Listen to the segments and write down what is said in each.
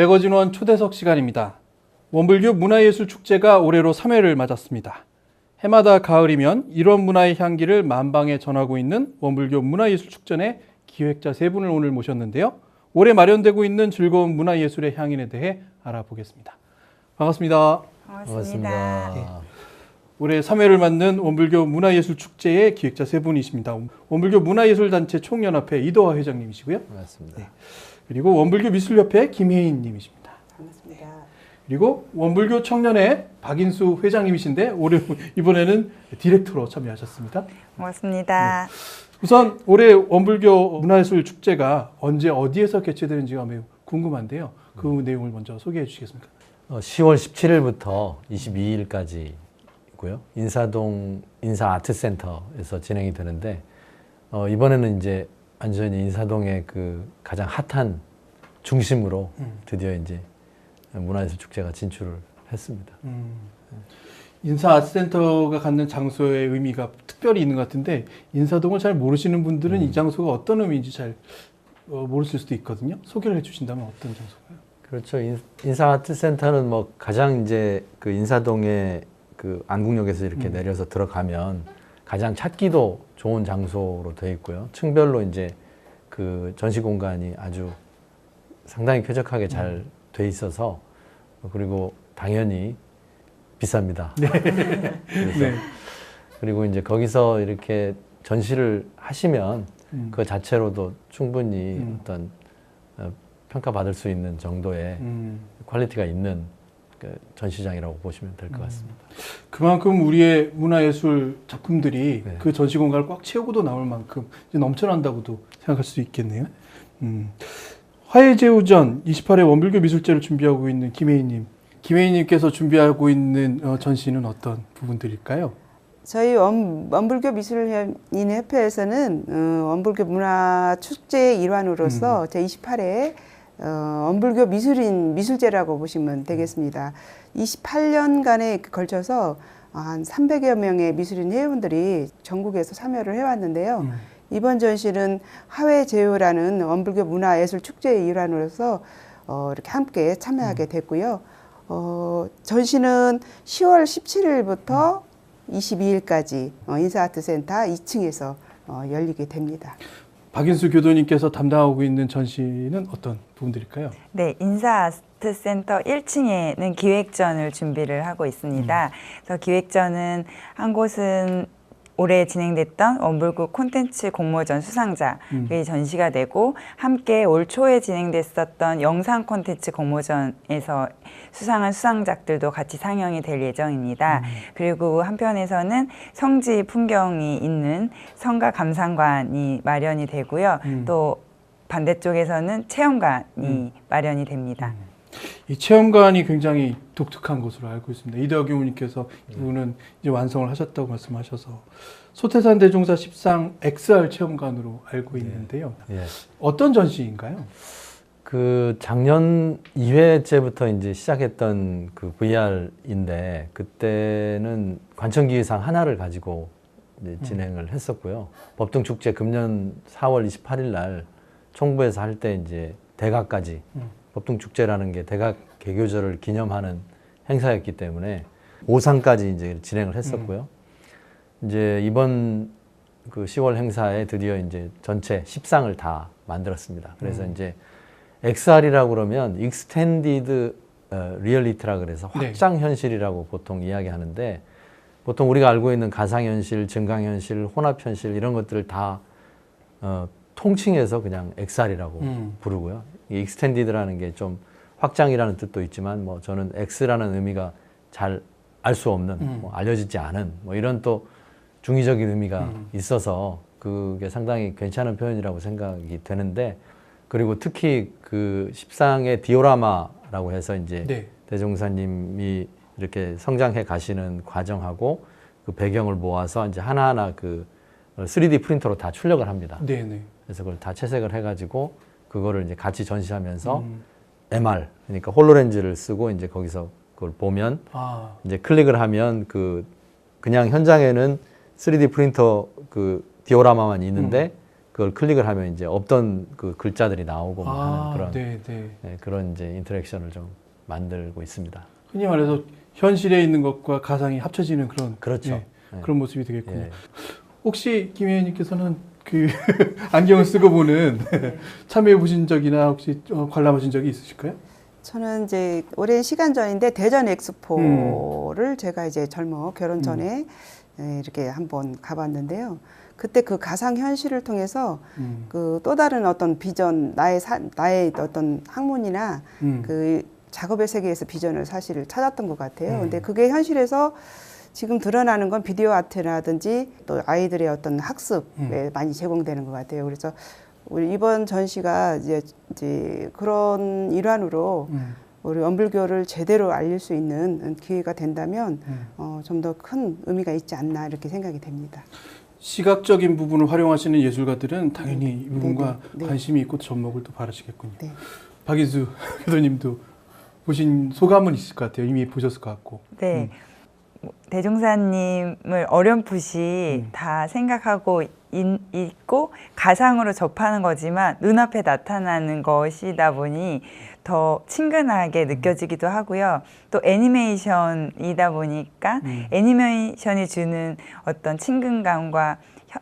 매거진원 초대석 시간입니다. 원불교 문화예술축제가 올해로 3회를 맞았습니다. 해마다 가을이면 이런 문화의 향기를 만방에 전하고 있는 원불교 문화예술축전의 기획자 세 분을 오늘 모셨는데요. 올해 마련되고 있는 즐거운 문화예술의 향연에 대해 알아보겠습니다. 반갑습니다. 반갑습니다. 네. 올해 3회를 맞는 원불교 문화예술축제의 기획자 세 분이십니다. 원불교 문화예술단체 총연합회 이도화 회장님이시고요. 반갑습니다. 네. 그리고 원불교 미술협회 김혜인 님이십니다. 반갑습니다. 그리고 원불교 청년회 박인수 회장님이신데 이번에는 디렉터로 참여하셨습니다. 반갑습니다. 네. 우선 올해 원불교 문화예술 축제가 언제 어디에서 개최되는지가 매우 궁금한데요. 그 내용을 먼저 소개해 주시겠습니까? 10월 17일부터 22일까지고요. 인사동 인사아트센터에서 진행이 되는데 이번에는 이제 완전히 인사동의 그 가장 핫한 중심으로 드디어 이제 문화예술 축제가 진출을 했습니다. 인사아트센터가 갖는 장소의 의미가 특별히 있는 것 같은데 인사동을 잘 모르시는 분들은 이 장소가 어떤 의미인지 잘 모르실 수도 있거든요. 소개를 해주신다면 어떤 장소가요? 그렇죠. 인사아트센터는 뭐 가장 이제 그 인사동의 그 안국역에서 이렇게 내려서 들어가면 가장 찾기도 좋은 장소로 되어 있고요. 층별로 이제 그 전시 공간이 아주 상당히 쾌적하게 잘 돼 있어서 그리고 당연히 비쌉니다. 네. 그래서 네. 그리고 이제 거기서 이렇게 전시를 하시면 그 자체로도 충분히 어떤 평가받을 수 있는 정도의 퀄리티가 있는 그 전시장이라고 보시면 될 것 같습니다. 그만큼 우리의 문화예술 작품들이 네. 그 전시 공간을 꽉 채우고도 나올 만큼 이제 넘쳐난다고도 생각할 수 있겠네요. 화해제후전 28회 원불교 미술제를 준비하고 있는 김혜인님. 김혜인님께서 준비하고 있는 전시는 어떤 부분들일까요? 저희 원불교 미술인협회에서는 원불교 문화 축제의 일환으로서 제28회 원불교 미술인 미술제라고 보시면 되겠습니다. 28년간에 걸쳐서 한 300여 명의 미술인 회원들이 전국에서 참여를 해왔는데요. 이번 전시는 화해제후라는 원불교 문화예술 축제의 일환으로서 이렇게 함께 참여하게 됐고요. 전시는 10월 17일부터 22일까지 인사아트센터 2층에서 열리게 됩니다. 박인수 교도님께서 담당하고 있는 전시는 어떤 부분들일까요? 네, 인사아트센터 1층에는 기획전을 준비를 하고 있습니다. 그래서 기획전은 한 곳은 올해 진행됐던 원불교 콘텐츠 공모전 수상자의 전시가 되고 함께 올 초에 진행됐었던 영상 콘텐츠 공모전에서 수상한 수상작들도 같이 상영이 될 예정입니다. 그리고 한편에서는 성지 풍경이 있는 성가 감상관이 마련이 되고요. 또 반대쪽에서는 체험관이 마련이 됩니다. 이 체험관이 굉장히 독특한 것으로 알고 있습니다. 이대화 교무님께서 이분은 이제 완성을 하셨다고 말씀하셔서 소태산 대종사 10상 XR 체험관으로 알고 있는데요. 예. 어떤 전시인가요? 그 작년 2회째부터 이제 시작했던 그 VR인데 그때는 관청기획상 하나를 가지고 이제 진행을 했었고요. 법등축제 금년 4월 28일 날 총부에서 할 때 이제 대각까지 법등축제라는 게 대각 개교절을 기념하는 행사였기 때문에 5상까지 이제 진행을 했었고요. 이제 이번 그 10월 행사에 드디어 이제 전체 10상을 다 만들었습니다. 그래서 이제 XR이라고 그러면 Extended Reality라 그래서 확장 현실이라고 보통 이야기하는데 보통 우리가 알고 있는 가상현실, 증강현실, 혼합현실 이런 것들을 다 통칭해서 그냥 XR이라고 부르고요. 이 Extended라는 게 좀 확장이라는 뜻도 있지만 뭐 저는 X라는 의미가 잘 알 수 없는 뭐 알려지지 않은 뭐 이런 또 중의적인 의미가 있어서 그게 상당히 괜찮은 표현이라고 생각이 되는데 그리고 특히 그 10상의 디오라마라고 해서 이제 네. 대종사님이 이렇게 성장해 가시는 과정하고 그 배경을 모아서 이제 하나하나 그 3D 프린터로 다 출력을 합니다. 네네. 그래서 그걸 다 채색을 해가지고 그거를 이제 같이 전시하면서 MR 그러니까 홀로렌즈를 쓰고 이제 거기서 그걸 보면 이제 클릭을 하면 그냥 현장에는 3D 프린터 그 디오라마만 있는데 그걸 클릭을 하면 이제 없던 그 글자들이 나오고 뭐 하는 그런 네. 네, 그런 이제 인터랙션을 좀 만들고 있습니다. 흔히 말해서 현실에 있는 것과 가상이 합쳐지는 그런 그렇죠. 예, 네. 그런 모습이 되겠군요. 예. 혹시 김 의원님께서는 그 안경을 쓰고 보는 참여해 보신 적이나 혹시 관람하신 적이 있으실까요? 저는 이제 오랜 시간 전인데 대전 엑스포를 제가 이제 젊어 결혼 전에 이렇게 한번 가봤는데요. 그때 그 가상 현실을 통해서 그 또 다른 어떤 비전, 나의 어떤 학문이나 그 작업의 세계에서 비전을 사실 찾았던 것 같아요. 근데 그게 현실에서 지금 드러나는 건 비디오 아트라든지 또 아이들의 어떤 학습에 많이 제공되는 것 같아요. 그래서 우리 이번 전시가 이제 그런 일환으로 우리 원불교를 제대로 알릴 수 있는 기회가 된다면 좀 더 큰 의미가 있지 않나 이렇게 생각이 됩니다. 시각적인 부분을 활용하시는 예술가들은 당연히 이 부분과 네. 관심이 있고 접목을 또 바라시겠군요. 네. 박인수 교수님도 보신 소감은 있을 것 같아요. 이미 보셨을 것 같고. 네. 대종사님을 어렴풋이 다 생각하고 있고 가상으로 접하는 거지만 눈앞에 나타나는 것이다 보니 더 친근하게 느껴지기도 하고요. 또 애니메이션이다 보니까 애니메이션이 주는 어떤 친근감과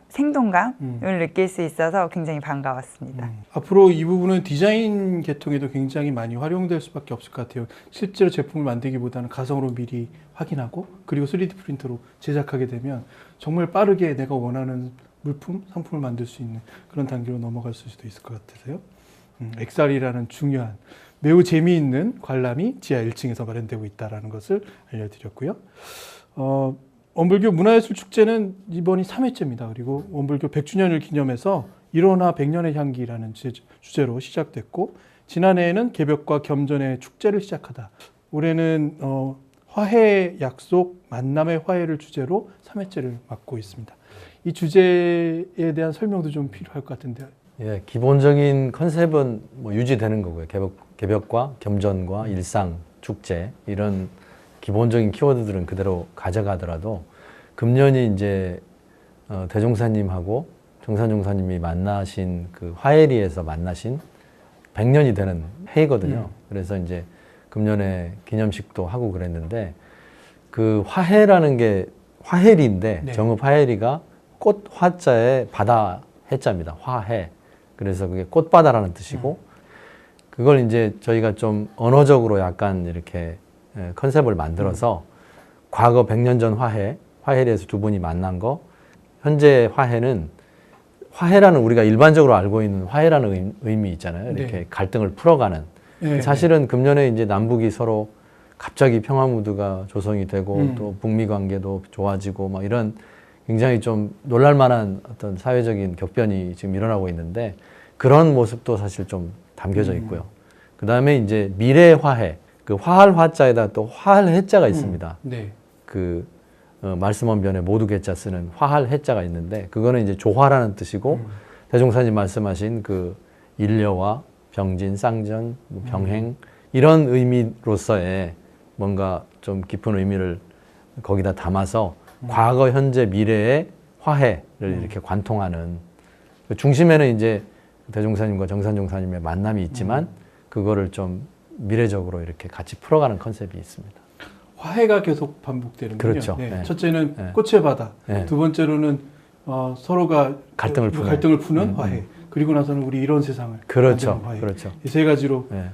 생동감을 느낄 수 있어서 굉장히 반가웠습니다. 앞으로 이 부분은 디자인 계통에도 굉장히 많이 활용될 수밖에 없을 것 같아요. 실제로 제품을 만들기보다는 가상으로 미리 확인하고 그리고 3D 프린터로 제작하게 되면 정말 빠르게 내가 원하는 물품, 상품을 만들 수 있는 그런 단계로 넘어갈 수도 있을 것 같아서요. 엑살이라는 중요한 매우 재미있는 관람이 지하 1층에서 마련되고 있다는 것을 알려드렸고요. 원불교 문화예술 축제는 이번이 3회째입니다. 그리고 원불교 100주년을 기념해서 일어나 100년의 향기라는 주제로 시작됐고 지난해에는 개벽과 겸전의 축제를 시작하다. 올해는 화해 약속 만남의 화해를 주제로 3회째를 맡고 있습니다. 이 주제에 대한 설명도 좀 필요할 것 같은데요. 예, 기본적인 컨셉은 뭐 유지되는 거고요. 개벽과 겸전과 일상, 축제 이런 기본적인 키워드들은 그대로 가져가더라도 금년이 이제 대종사님하고 정산종사님이 만나신 그 화해리에서 만나신 100년이 되는 해이거든요. 그래서 이제 금년에 기념식도 하고 그랬는데 그 화해라는 게 화해리인데 네. 정읍 화해리가 꽃 화자에 바다 해자입니다. 화해. 그래서 그게 꽃바다라는 뜻이고 그걸 이제 저희가 좀 언어적으로 약간 이렇게 컨셉을 만들어서 과거 100년 전 화해리에서 두 분이 만난 거 현재 화해라는 우리가 일반적으로 알고 있는 화해라는 의미 있잖아요. 이렇게 네. 갈등을 풀어가는. 네, 사실은 금년에 이제 남북이 서로 갑자기 평화 무드가 조성이 되고 또 북미 관계도 좋아지고 막 이런 굉장히 좀 놀랄만한 어떤 사회적인 격변이 지금 일어나고 있는데 그런 모습도 사실 좀 담겨져 있고요. 그 다음에 이제 미래 화해, 그 화할 화자에다 또 화할 해자가 있습니다. 네. 그 말씀원변에 모두 개자 쓰는 화할 해자가 있는데 그거는 이제 조화라는 뜻이고 대종사님 말씀하신 그 인려와 병진, 쌍전, 뭐 병행 이런 의미로서의 뭔가 좀 깊은 의미를 거기다 담아서 과거, 현재, 미래의 화해를 이렇게 관통하는 그 중심에는 이제 대종사님과 정산종사님의 만남이 있지만 그거를 좀 미래적으로 이렇게 같이 풀어가는 컨셉이 있습니다. 화해가 계속 반복되는군요. 그렇죠. 네. 네. 첫째는 네. 꽃의 바다, 네. 두 번째로는 서로가 갈등을 푸는 화해, 그리고 나서는 우리 이런 세상을 그렇죠. 만드는 화해. 그렇죠. 이 세 가지로 네.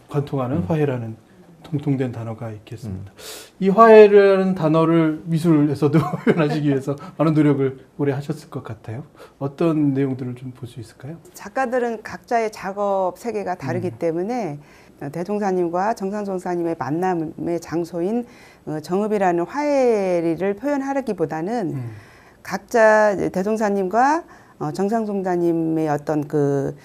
관통하는 화해라는 공통된 단어가 있겠습니다. 이 화해라는 단어를 미술에서도 표현하시기 위해서 많은 노력을 오래 하셨을 것 같아요. 어떤 내용들을 좀 볼 수 있을까요? 작가들은 각자의 작업 세계가 다르기 때문에 대종사님과 정상종사님의 만남의 장소인 정읍이라는 화해리를 표현하기보다는 각자 대종사님과 정상종사님의 어떤 그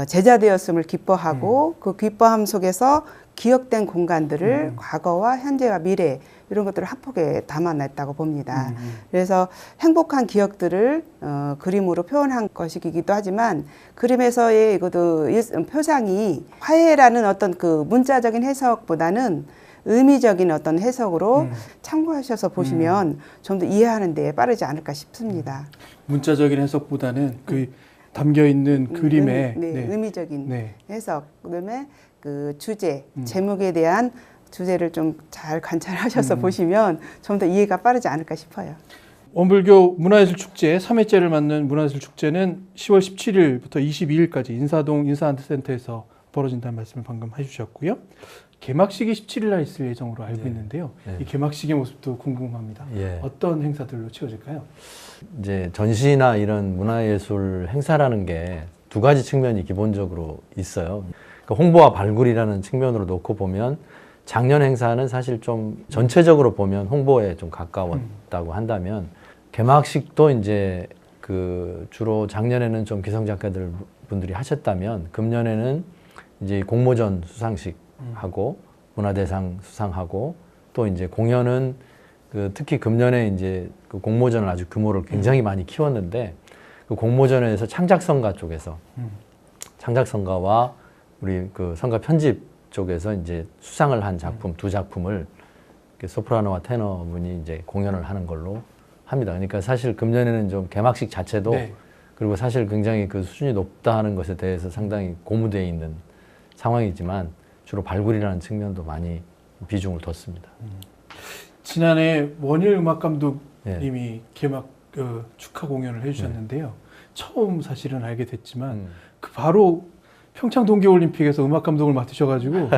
제자되었음을 기뻐하고 그 기뻐함 속에서 기억된 공간들을 과거와 현재와 미래 이런 것들을 한 폭에 담아냈다고 봅니다. 그래서 행복한 기억들을 그림으로 표현한 것이기도 하지만 그림에서의 이것도 표상이 화해라는 어떤 그 문자적인 해석보다는 의미적인 어떤 해석으로 참고하셔서 보시면 좀 더 이해하는 데 빠르지 않을까 싶습니다. 문자적인 해석보다는 그 담겨 있는 그림의 의미적인 네. 해석, 그다음에 그 주제, 제목에 대한 주제를 좀 잘 관찰하셔서 보시면 좀 더 이해가 빠르지 않을까 싶어요. 원불교 문화예술축제 3회째를 맞는 문화예술축제는 10월 17일부터 22일까지 인사동 인사아트센터에서 벌어진다는 말씀을 방금 해주셨고요. 개막식이 17일 날 있을 예정으로 알고 있는데요. 이 개막식의 모습도 궁금합니다. 어떤 행사들로 채워질까요? 이제 전시나 이런 문화예술 행사라는 게 두 가지 측면이 기본적으로 있어요. 그러니까 홍보와 발굴이라는 측면으로 놓고 보면 작년 행사는 사실 좀 전체적으로 보면 홍보에 좀 가까웠다고 한다면 개막식도 이제 그 주로 작년에는 좀 기성 작가들 분들이 하셨다면 금년에는 이제 공모전 수상식 하고 문화대상 수상하고 또 이제 공연은 그 특히 금년에 이제 그 공모전을 아주 규모를 굉장히 많이 키웠는데 그 공모전에서 창작성가 쪽에서 창작성가와 우리 그 성가 편집 쪽에서 이제 수상을 한 작품 두 작품을 소프라노와 테너 분이 이제 공연을 하는 걸로 합니다. 그러니까 사실 금년에는 좀 개막식 자체도 그리고 사실 굉장히 그 수준이 높다 하는 것에 대해서 상당히 고무되어 있는 상황이지만 주로 발굴이라는 측면도 많이 비중을 뒀습니다. 지난해 원일 음악 감독님이 개막 축하 공연을 해주셨는데요. 처음 사실은 알게 됐지만 그 바로 평창 동계올림픽에서 음악 감독을 맡으셔가지고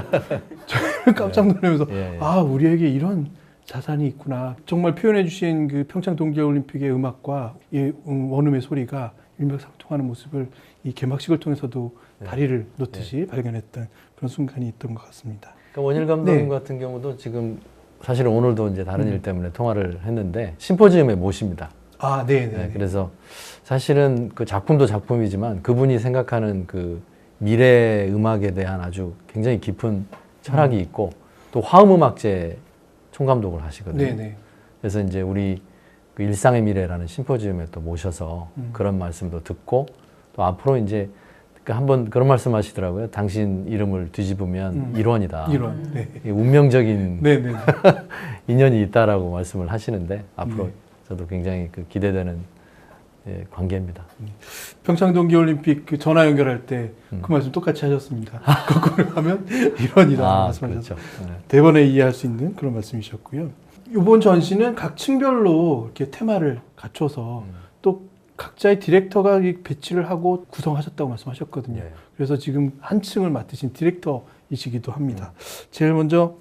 저는 깜짝 놀라면서 아 우리에게 이런 자산이 있구나. 정말 표현해주신 그 평창 동계올림픽의 음악과 이 원음의 소리가 일맥상통하는 모습을 이 개막식을 통해서도 다리를 놓듯이 발견했던 그런 순간이 있던 것 같습니다. 그러니까 원일 감독님 같은 경우도 지금 사실은 오늘도 이제 다른 일 때문에 통화를 했는데 심포지엄에 모십니다. 아, 네. 그래서 사실은 그 작품도 작품이지만 그분이 생각하는 그 미래 음악에 대한 아주 굉장히 깊은 철학이 있고 또 화음음악제 총감독을 하시거든요. 그래서 이제 우리 그 일상의 미래라는 심포지엄에 또 모셔서 그런 말씀도 듣고 또 앞으로 이제 한번 그런 말씀 하시더라고요. 당신 이름을 뒤집으면 일원이다. 일원. 운명적인 인연이 있다라고 말씀을 하시는데 앞으로 저도 굉장히 그 기대되는 관계입니다. 평창 동계올림픽 그 전화 연결할 때 그 말씀 똑같이 하셨습니다. 거꾸로 하면 일원이다 말씀하셨죠. 그렇죠. 대번에 이해할 수 있는 그런 말씀이셨고요. 이번 전시는 각 층별로 이렇게 테마를 갖춰서 또 각자의 디렉터가 배치를 하고 구성하셨다고 말씀하셨거든요. 그래서 지금 한 층을 맡으신 디렉터이시기도 합니다. 제일 먼저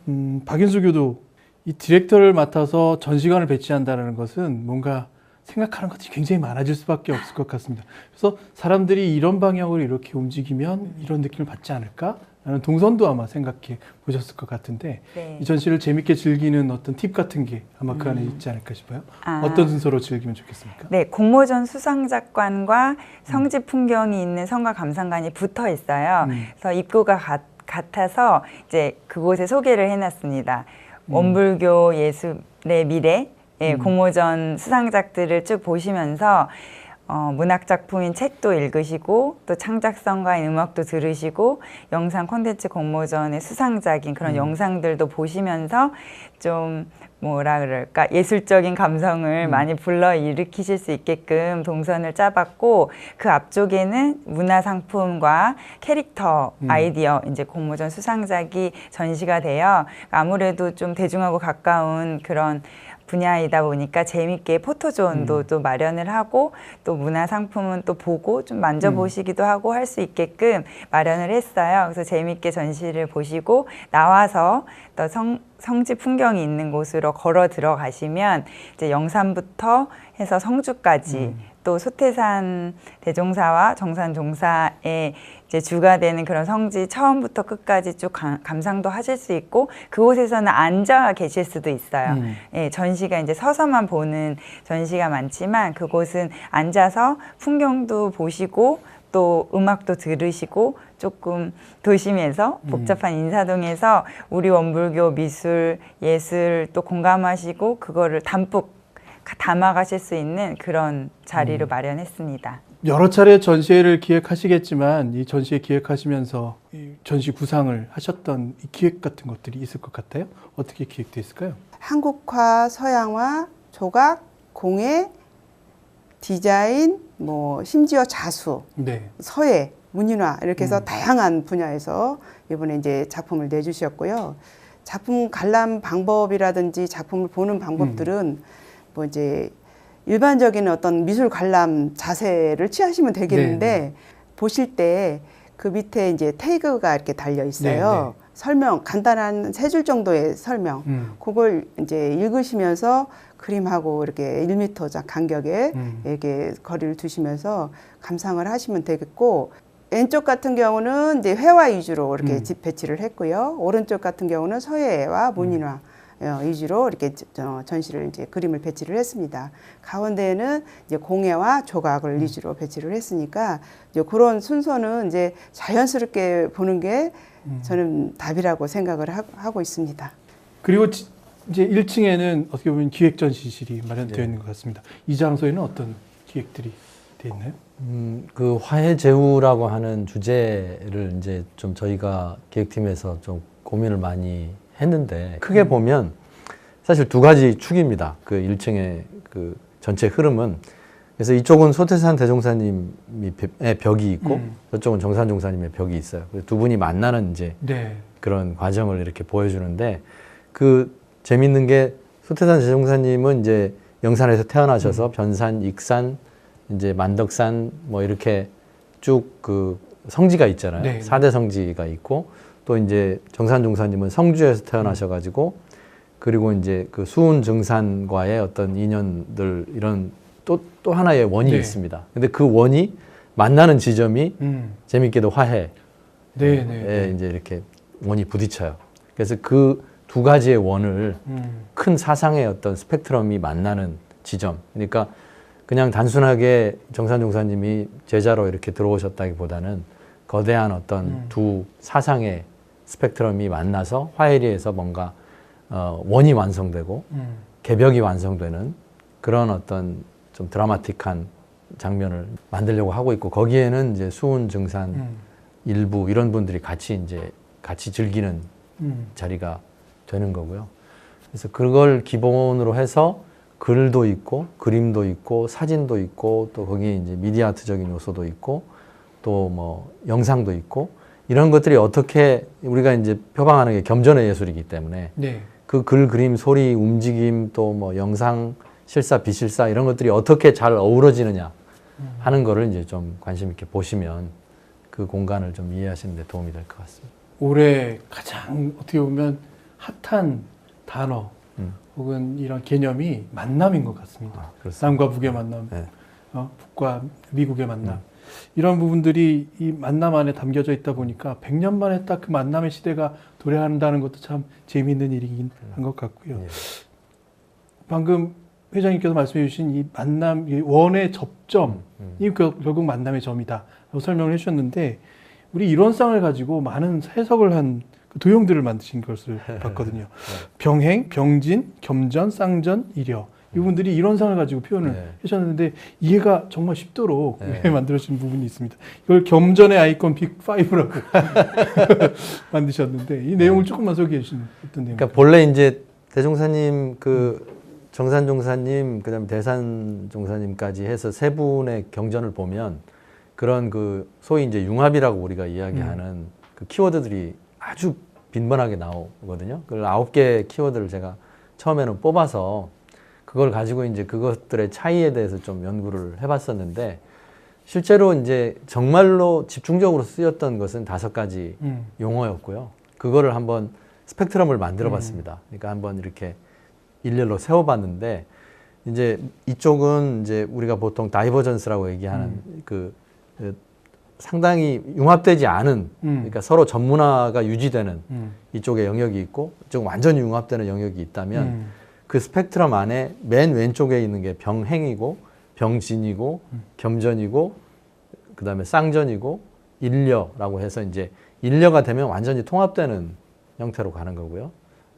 박인수 교도 이 디렉터를 맡아서 전시관을 배치한다는 것은 뭔가 생각하는 것들이 굉장히 많아질 수밖에 없을 것 같습니다. 그래서 사람들이 이런 방향으로 이렇게 움직이면 이런 느낌을 받지 않을까? 라는 동선도 아마 생각해 보셨을 것 같은데 이 전시를 재밌게 즐기는 어떤 팁 같은 게 아마 그 안에 있지 않을까 싶어요. 어떤 순서로 즐기면 좋겠습니까? 네, 공모전 수상작관과 성지 풍경이 있는 성가 감상관이 붙어 있어요. 그래서 입구가 같아서 이제 그곳에 소개를 해놨습니다. 원불교 예술의 미래, 공모전 수상작들을 쭉 보시면서 문학작품인 책도 읽으시고 또 창작성가인 음악도 들으시고 영상 콘텐츠 공모전의 수상작인 그런 영상들도 보시면서 좀 뭐라 그럴까 예술적인 감성을 많이 불러일으키실 수 있게끔 동선을 짜봤고 그 앞쪽에는 문화상품과 캐릭터 아이디어 이제 공모전 수상작이 전시가 돼요. 아무래도 좀 대중하고 가까운 그런 분야이다 보니까 재밌게 포토존도 또 마련을 하고 또 문화상품은 또 보고 좀 만져보시기도 하고 할 수 있게끔 마련을 했어요. 그래서 재밌게 전시를 보시고 나와서 또 성지 풍경이 있는 곳으로 걸어 들어가시면 이제 영산부터 해서 성주까지 또 소태산 대종사와 정산 종사의 이제 주가 되는 그런 성지 처음부터 끝까지 쭉 감상도 하실 수 있고 그곳에서는 앉아 계실 수도 있어요. 전시가 이제 서서만 보는 전시가 많지만 그곳은 앉아서 풍경도 보시고 또 음악도 들으시고 조금 도심에서 복잡한 인사동에서 우리 원불교 미술, 예술 또 공감하시고 그거를 담뿍 담아가실 수 있는 그런 자리로 마련했습니다. 여러 차례 전시회를 기획하시겠지만 이 전시회 기획하시면서 이 전시 구상을 하셨던 이 기획 같은 것들이 있을 것 같아요. 어떻게 기획되어 있을까요? 한국화, 서양화, 조각, 공예, 디자인, 뭐 심지어 자수, 네. 서예, 문인화 이렇게 해서 다양한 분야에서 이번에 이제 작품을 내주셨고요. 작품 관람 방법이라든지 작품을 보는 방법들은 뭐 이제 일반적인 어떤 미술 관람 자세를 취하시면 되겠는데 보실 때 그 밑에 이제 태그가 이렇게 달려 있어요. 설명, 간단한 3줄 정도의 설명. 그걸 이제 읽으시면서 그림하고 이렇게 1m 간격에 이렇게 거리를 두시면서 감상을 하시면 되겠고, 왼쪽 같은 경우는 이제 회화 위주로 이렇게 배치를 했고요. 오른쪽 같은 경우는 서예와 문인화 위주로 이렇게 전시를 이제 그림을 배치를 했습니다. 가운데에는 이제 공예와 조각을 위주로 배치를 했으니까 이제 그런 순서는 이제 자연스럽게 보는 게 저는 답이라고 생각을 하고 있습니다. 그리고 이제 1층에는 어떻게 보면 기획 전시실이 마련되어 있는 것 같습니다. 이 장소에는 어떤 기획들이 되어 있나요? 그 화해제후라고 하는 주제를 이제 좀 저희가 기획팀에서 좀 고민을 많이 했는데, 크게 보면 사실 2가지 축입니다. 그 1층의 그 전체 흐름은. 그래서 이쪽은 소태산 대종사님의 벽이 있고 저쪽은 정산종사님의 벽이 있어요. 두 분이 만나는 이제 그런 과정을 이렇게 보여주는데, 그 재밌는 게 소태산 대종사님은 이제 영산에서 태어나셔서 변산, 익산, 이제 만덕산 뭐 이렇게 쭉 그 성지가 있잖아요. 4대 성지가 있고, 또 이제 정산종사님은 성주에서 태어나셔가지고, 그리고 이제 그 수운증산과의 어떤 인연들, 이런 또 하나의 원이 있습니다. 근데 그 원이 만나는 지점이 재밌게도 화해에 이제 이렇게 원이 부딪혀요. 그래서 그 2가지의 원을 큰 사상의 어떤 스펙트럼이 만나는 지점. 그러니까 그냥 단순하게 정산종사님이 제자로 이렇게 들어오셨다기보다는 거대한 어떤 두 사상의 스펙트럼이 만나서 화해리에서 뭔가 원이 완성되고 개벽이 완성되는 그런 어떤 좀 드라마틱한 장면을 만들려고 하고 있고, 거기에는 이제 수운 증산 일부 이런 분들이 같이 즐기는 자리가 되는 거고요. 그래서 그걸 기본으로 해서 글도 있고 그림도 있고 사진도 있고, 또 거기에 이제 미디어 아트적인 요소도 있고, 또 뭐 영상도 있고, 이런 것들이 어떻게, 우리가 이제 표방하는 게 겸전의 예술이기 때문에 그 글, 그림, 소리, 움직임, 또 뭐 영상, 실사, 비실사 이런 것들이 어떻게 잘 어우러지느냐 하는 거를 이제 좀 관심 있게 보시면 그 공간을 좀 이해하시는 데 도움이 될 것 같습니다. 올해 가장 어떻게 보면 핫한 단어 혹은 이런 개념이 만남인 것 같습니다. 남과 북의 만남, 북과 미국의 만남. 이런 부분들이 이 만남 안에 담겨져 있다 보니까 100년 만에 딱 그 만남의 시대가 도래한다는 것도 참 재미있는 일이긴 한 것 같고요. 방금 회장님께서 말씀해 주신 이 만남, 이 원의 접점이 결국 만남의 점이다 라고 설명을 해주셨는데, 우리 이론상을 가지고 많은 해석을 한 도형들을 만드신 것을 봤거든요. 병행, 병진, 겸전, 쌍전, 이려. 이분들이 이론상을 가지고 표현을 하셨는데 이해가 정말 쉽도록 만들어진 부분이 있습니다. 이걸 겸전의 아이콘 빅5라고 만드셨는데, 이 내용을 조금만 소개해 주시면 어떤 내용입니까? 그러니까 본래 이제 대종사님, 그 정산종사님, 그다음에 대산종사님까지 해서 3분의 경전을 보면 그런 그 소위 이제 융합이라고 우리가 이야기하는 그 키워드들이 아주 빈번하게 나오거든요. 그걸 9개 키워드를 제가 처음에는 뽑아서 그걸 가지고 이제 그것들의 차이에 대해서 좀 연구를 해봤었는데, 실제로 이제 정말로 집중적으로 쓰였던 것은 5가지 용어였고요. 그거를 한번 스펙트럼을 만들어 봤습니다. 그러니까 한번 이렇게 일렬로 세워봤는데, 이제 이쪽은 이제 우리가 보통 다이버전스라고 얘기하는 그 상당히 융합되지 않은, 그러니까 서로 전문화가 유지되는 이쪽에 영역이 있고, 이쪽은 완전히 융합되는 영역이 있다면 그 스펙트럼 안에 맨 왼쪽에 있는 게 병행이고 병진이고 겸전이고 그다음에 쌍전이고 일려라고 해서 이제 일려가 되면 완전히 통합되는 형태로 가는 거고요.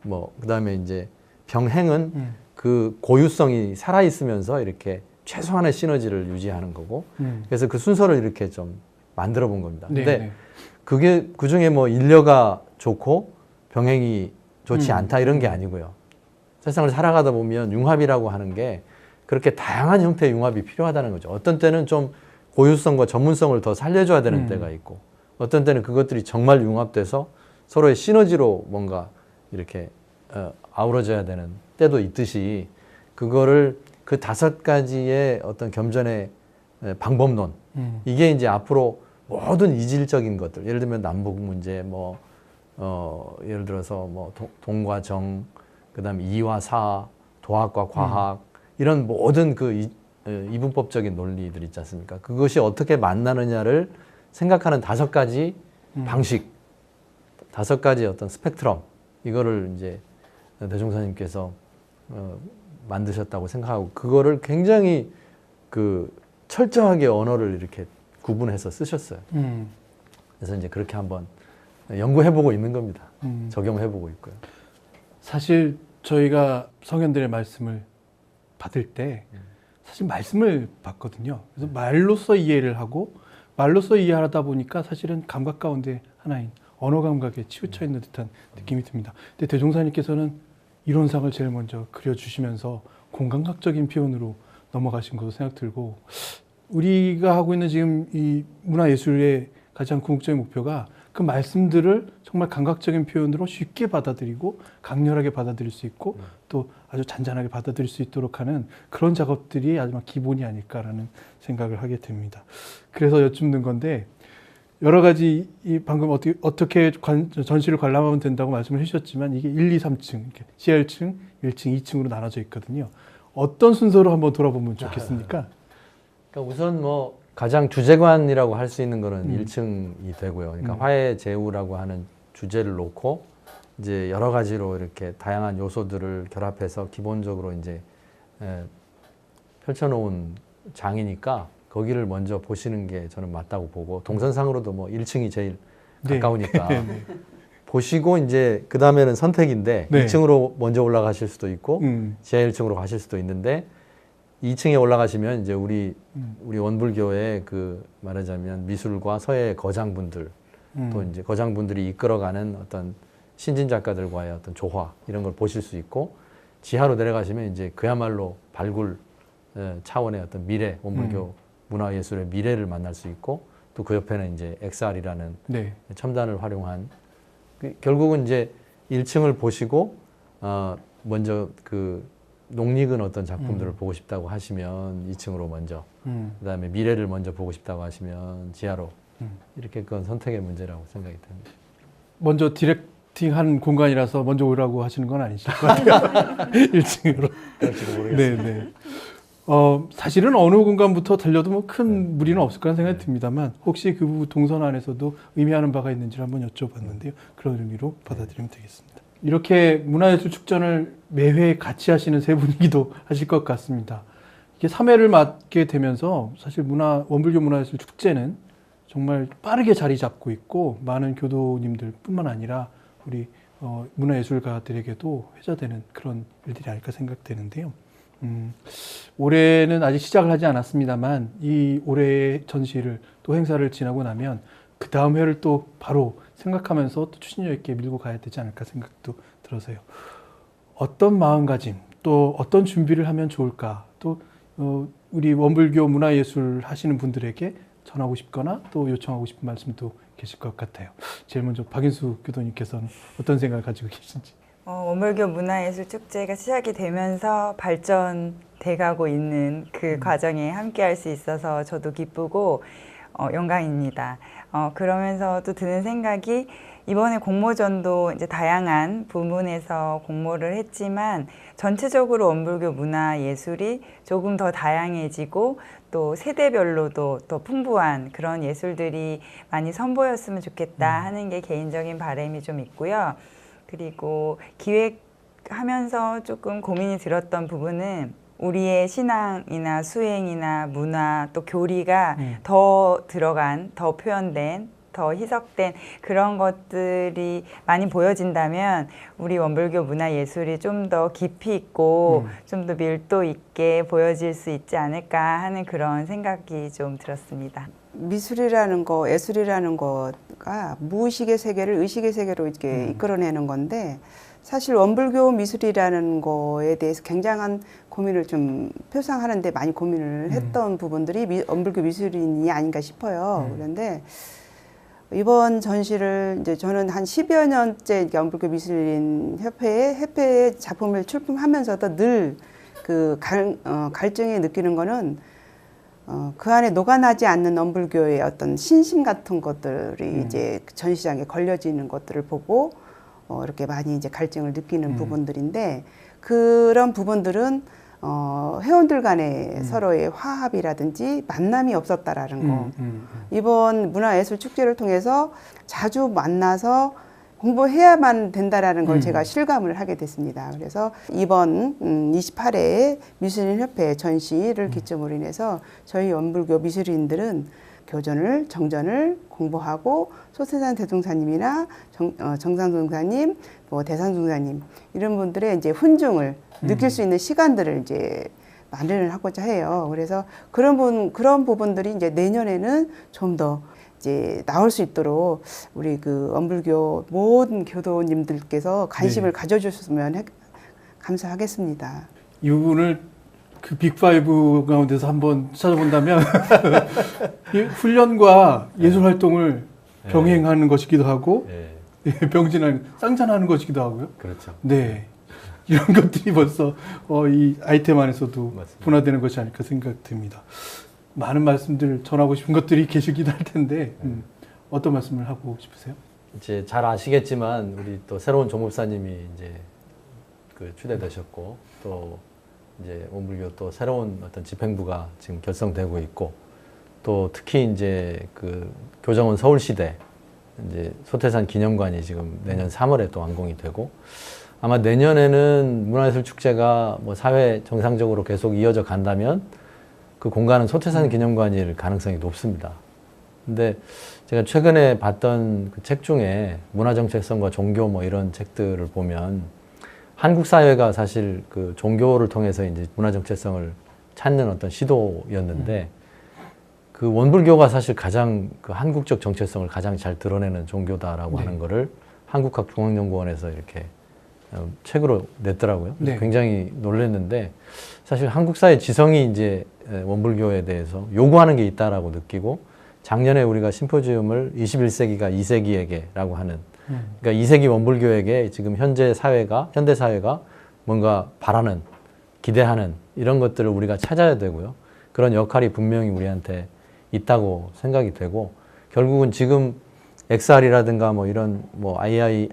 뭐 그다음에 이제 병행은 그 고유성이 살아 있으면서 이렇게 최소한의 시너지를 유지하는 거고, 그래서 그 순서를 이렇게 좀 만들어 본 겁니다. 근데 그게 그중에 뭐 일려가 좋고 병행이 좋지 않다 이런 게 아니고요. 세상을 살아가다 보면 융합이라고 하는 게 그렇게 다양한 형태의 융합이 필요하다는 거죠. 어떤 때는 좀 고유성과 전문성을 더 살려줘야 되는 때가 있고, 어떤 때는 그것들이 정말 융합돼서 서로의 시너지로 뭔가 이렇게 아우러져야 되는 때도 있듯이, 그거를 그 5가지의 어떤 겸전의 방법론, 이게 이제 앞으로 모든 이질적인 것들, 예를 들면 남북 문제, 뭐 예를 들어서 뭐 동과 정, 그다음에 이와 사, 도학과 과학, 이런 모든 그 이분법적인 논리들 있지 않습니까? 그것이 어떻게 만나느냐를 생각하는 5가지 방식, 5가지 어떤 스펙트럼, 이거를 이제 대종사님께서 만드셨다고 생각하고, 그거를 굉장히 그 철저하게 언어를 이렇게 구분해서 쓰셨어요. 그래서 이제 그렇게 한번 연구해보고 있는 겁니다. 적용해보고 있고요. 사실 저희가 성현들의 말씀을 받을 때 사실 말씀을 받거든요. 그래서 말로써 이해를 하고, 말로써 이해하다 보니까 사실은 감각 가운데 하나인 언어 감각에 치우쳐 있는 듯한 느낌이 듭니다. 근데 대종사님께서는 이론상을 제일 먼저 그려주시면서 공감각적인 표현으로 넘어가신 것으로 생각 들고, 우리가 하고 있는 지금 이 문화예술의 가장 궁극적인 목표가 그 말씀들을 정말 감각적인 표현으로 쉽게 받아들이고 강렬하게 받아들일 수 있고 또 아주 잔잔하게 받아들일 수 있도록 하는 그런 작업들이 마지막 기본이 아닐까라는 생각을 하게 됩니다. 그래서 여쭙는 건데, 여러 가지 방금 어떻게 전시를 관람하면 된다고 말씀을 해주셨지만, 이게 1, 2, 3층, 이렇게 지하층, 1층, 2층으로 나눠져 있거든요. 어떤 순서로 한번 돌아보면 좋겠습니까? 그러니까 우선 뭐 가장 주제관이라고 할 수 있는 거는 1층이 되고요. 그러니까 화해제우라고 하는 주제를 놓고 이제 여러 가지로 이렇게 다양한 요소들을 결합해서 기본적으로 이제 펼쳐놓은 장이니까 거기를 먼저 보시는 게 저는 맞다고 보고, 동선상으로도 뭐 1층이 제일 가까우니까 보시고 이제 그 다음에는 선택인데 2층으로 먼저 올라가실 수도 있고 지하 1층으로 가실 수도 있는데, 2층에 올라가시면 이제 우리 원불교의 그 말하자면 미술과 서예 거장분들, 또 이제 거장분들이 이끌어가는 어떤 신진 작가들과의 어떤 조화, 이런 걸 보실 수 있고, 지하로 내려가시면 이제 그야말로 발굴 차원의 어떤 미래, 원불교 문화예술의 미래를 만날 수 있고, 또 그 옆에는 이제 XR이라는 첨단을 활용한, 결국은 이제 1층을 보시고 먼저 그 농익은 어떤 작품들을 보고 싶다고 하시면 2층으로 먼저, 그다음에 미래를 먼저 보고 싶다고 하시면 지하로, 이렇게 그건 선택의 문제라고 생각이 듭니다. 먼저 디렉팅한 공간이라서 먼저 오라고 하시는 건 아니실 것 같아요. 1층으로. 그럴지도 모르겠습니다. 네네. 사실은 어느 공간부터 달려도 뭐 큰 무리는 없을 거라는 생각이 듭니다만, 혹시 그 동선 안에서도 의미하는 바가 있는지를 한번 여쭤봤는데요. 그런 의미로 받아들이면 되겠습니다. 이렇게 문화예술 축전을 매회 같이 하시는 세 분이기도 하실 것 같습니다. 이게 3회를 맡게 되면서 사실 원불교 문화예술 축제는 정말 빠르게 자리 잡고 있고, 많은 교도님들 뿐만 아니라 우리 문화예술가들에게도 회자되는 그런 일들이 아닐까 생각되는데요. 올해는 아직 시작을 하지 않았습니다만, 이 올해의 전시를 또 행사를 지나고 나면 그 다음 회를 또 바로 생각하면서 또 추진력 있게 밀고 가야 되지 않을까 생각도 들어서요. 어떤 마음가짐, 또 어떤 준비를 하면 좋을까, 또 우리 원불교 문화예술 하시는 분들에게 전하고 싶거나 또 요청하고 싶은 말씀도 계실 것 같아요. 제일 먼저 박인수 교도님께서는 어떤 생각을 가지고 계신지. 원불교 문화예술 축제가 시작이 되면서 발전돼 가고 있는 그 과정에 함께할 수 있어서 저도 기쁘고 영광입니다. 그러면서 또 드는 생각이, 이번에 공모전도 이제 다양한 부문에서 공모를 했지만, 전체적으로 원불교 문화예술이 조금 더 다양해지고 또 세대별로도 더 풍부한 그런 예술들이 많이 선보였으면 좋겠다 하는 게 개인적인 바람이 좀 있고요. 그리고 기획하면서 조금 고민이 들었던 부분은, 우리의 신앙이나 수행이나 문화, 또 교리가 더 들어간, 더 표현된, 더 희석된 그런 것들이 많이 보여진다면 우리 원불교 문화예술이 좀 더 깊이 있고 좀 더 밀도 있게 보여질 수 있지 않을까 하는 그런 생각이 좀 들었습니다. 미술이라는 거, 예술이라는 거가 무의식의 세계를 의식의 세계로 이렇게 이끌어내는 건데, 사실 원불교 미술이라는 거에 대해서 굉장한 고민을 좀 표상하는데 많이 고민을 했던 부분들이 원불교 미술인이 아닌가 싶어요. 그런데 이번 전시를 이제 저는 한 10여 년째 원불교 미술인 협회에 작품을 출품하면서도 늘 그 갈증이 느끼는 거는 그 안에 녹아나지 않는 원불교의 어떤 신심 같은 것들이 이제 전시장에 걸려지는 것들을 보고 이렇게 많이 이제 갈증을 느끼는 부분들인데 그런 부분들은 회원들 간의 서로의 화합이라든지 만남이 없었다라는 거. 이번 문화예술축제를 통해서 자주 만나서 공부해야만 된다라는 걸 제가 실감을 하게 됐습니다. 그래서 이번 28회 미술인협회 전시를 기점으로 인해서 저희 원불교 미술인들은 교전을, 정전을 공부하고 소태산 대종사님이나 정상종사님, 뭐 대산종사님 이런 분들의 이제 훈증을 느낄 수 있는 시간들을 이제 마련을 하고자 해요. 그래서 그런 부분들이 이제 내년에는 좀 더 이제 나올 수 있도록 우리 그 원불교 모든 교도님들께서 관심을 가져주셨으면 감사하겠습니다. 이 부분을 그 빅5 가운데서 한번 찾아본다면 이 훈련과 예술 활동을 병행하는 것이기도 하고 병진하는 쌍전하는 것이기도 하고요. 그렇죠. 네. 이런 것들이 벌써 이 아이템 안에서도 맞습니다. 분화되는 것이 아닐까 생각됩니다. 많은 말씀들 전하고 싶은 것들이 계시기도 할 텐데 어떤 말씀을 하고 싶으세요? 이제 잘 아시겠지만 우리 또 새로운 조목사님이 이제 그 추대되셨고 또 이제 원불교 또 새로운 어떤 집행부가 지금 결성되고 있고 또 특히 이제 그 교정원 서울시대 이제 소태산 기념관이 지금 내년 3월에 또 완공이 되고 아마 내년에는 문화예술축제가 뭐 사회 정상적으로 계속 이어져 간다면 그 공간은 소태산 기념관일 가능성이 높습니다. 근데 제가 최근에 봤던 그 책 중에 문화정체성과 종교 뭐 이런 책들을 보면 한국 사회가 사실 그 종교를 통해서 이제 문화정체성을 찾는 어떤 시도였는데 그 원불교가 사실 가장 그 한국적 정체성을 가장 잘 드러내는 종교다라고 하는 거를 한국학중앙연구원에서 이렇게 책으로 냈더라고요. 네. 굉장히 놀랐는데 사실 한국 사회 지성이 이제 원불교에 대해서 요구하는 게 있다라고 느끼고 작년에 우리가 심포지움을 21세기가 2세기에게라고 하는 그러니까 2세기 원불교에게 지금 현대 사회가 뭔가 바라는 기대하는 이런 것들을 우리가 찾아야 되고요. 그런 역할이 분명히 우리한테 있다고 생각이 되고 결국은 지금 XR이라든가 뭐 이런 뭐 IA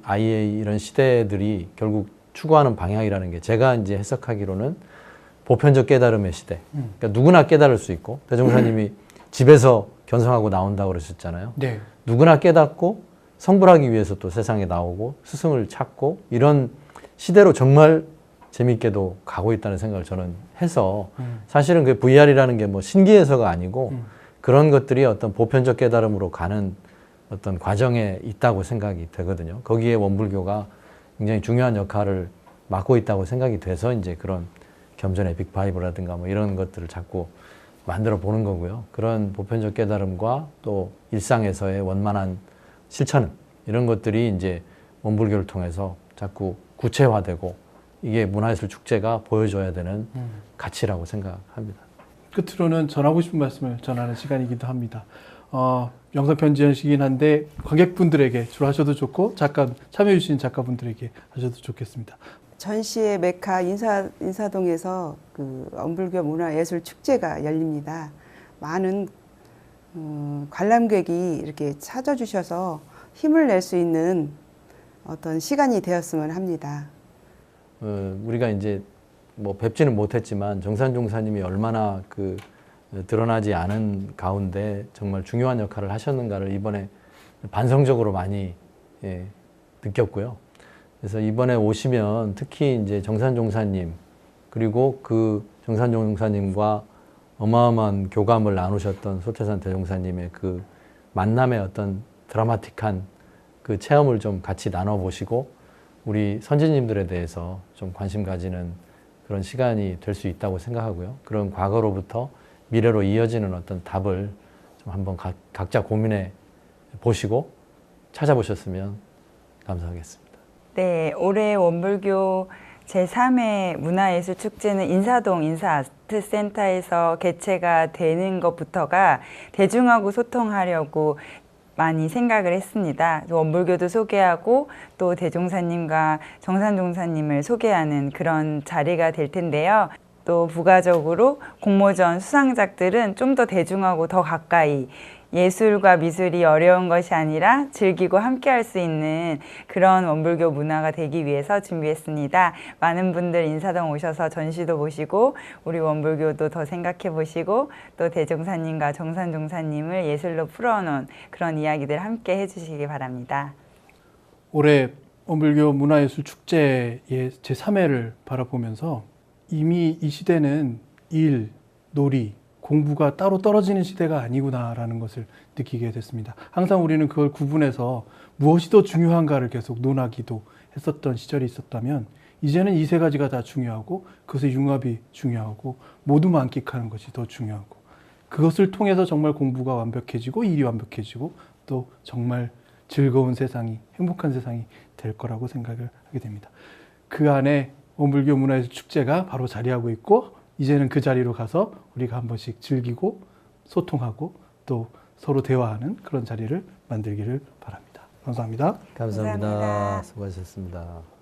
이런 시대들이 결국 추구하는 방향이라는 게 제가 이제 해석하기로는 보편적 깨달음의 시대. 그러니까 누구나 깨달을 수 있고 대종사님이 집에서 견성하고 나온다고 그러셨잖아요. 네. 누구나 깨닫고 성불하기 위해서 또 세상에 나오고 스승을 찾고 이런 시대로 정말 재밌게도 가고 있다는 생각을 저는 해서 사실은 그 VR이라는 게 뭐 신기해서가 아니고 그런 것들이 어떤 보편적 깨달음으로 가는 어떤 과정에 있다고 생각이 되거든요. 거기에 원불교가 굉장히 중요한 역할을 맡고 있다고 생각이 돼서 이제 그런 겸전의 빅5라든가 뭐 이런 것들을 자꾸 만들어 보는 거고요. 그런 보편적 깨달음과 또 일상에서의 원만한 실천 이런 것들이 이제 원불교를 통해서 자꾸 구체화되고 이게 문화예술 축제가 보여줘야 되는 가치라고 생각합니다. 끝으로는 전하고 싶은 말씀을 전하는 시간이기도 합니다. 영상 편지 연식이긴 한데 관객분들에게 주로 하셔도 좋고 참여해 주신 작가분들에게 하셔도 좋겠습니다. 전시의 메카 인사동에서 그 원불교 문화예술 축제가 열립니다. 많은 관람객이 이렇게 찾아주셔서 힘을 낼 수 있는 어떤 시간이 되었으면 합니다. 우리가 이제 뭐 뵙지는 못했지만 정산종사님이 얼마나 그 드러나지 않은 가운데 정말 중요한 역할을 하셨는가를 이번에 반성적으로 많이 느꼈고요. 그래서 이번에 오시면 특히 이제 정산종사님 그리고 그 정산종사님과 어마어마한 교감을 나누셨던 소태산 대종사님의 그 만남의 어떤 드라마틱한 그 체험을 좀 같이 나눠보시고 우리 선지님들에 대해서 좀 관심 가지는 그런 시간이 될 수 있다고 생각하고요. 그런 과거로부터 미래로 이어지는 어떤 답을 좀 한번 각자 고민해 보시고 찾아보셨으면 감사하겠습니다. 네, 올해 원불교 제3회 문화예술축제는 인사동 인사아트센터에서 개최가 되는 것부터가 대중하고 소통하려고 많이 생각을 했습니다. 원불교도 소개하고 또 대종사님과 정산종사님을 소개하는 그런 자리가 될 텐데요. 또 부가적으로 공모전 수상작들은 좀 더 대중하고 더 가까이 예술과 미술이 어려운 것이 아니라 즐기고 함께 할 수 있는 그런 원불교 문화가 되기 위해서 준비했습니다. 많은 분들 인사동 오셔서 전시도 보시고 우리 원불교도 더 생각해 보시고 또 대종사님과 정산종사님을 예술로 풀어놓은 그런 이야기들 함께 해주시기 바랍니다. 올해 원불교 문화예술 축제의 제3회를 바라보면서 이미 이 시대는 일, 놀이, 공부가 따로 떨어지는 시대가 아니구나라는 것을 느끼게 됐습니다. 항상 우리는 그걸 구분해서 무엇이 더 중요한가를 계속 논하기도 했었던 시절이 있었다면 이제는 이 세 가지가 다 중요하고 그것의 융합이 중요하고 모두 만끽하는 것이 더 중요하고 그것을 통해서 정말 공부가 완벽해지고 일이 완벽해지고 또 정말 즐거운 세상이 행복한 세상이 될 거라고 생각을 하게 됩니다. 그 안에 원불교 문화예술 축제가 바로 자리하고 있고 이제는 그 자리로 가서 우리가 한 번씩 즐기고 소통하고 또 서로 대화하는 그런 자리를 만들기를 바랍니다. 감사합니다. 감사합니다. 감사합니다. 수고하셨습니다.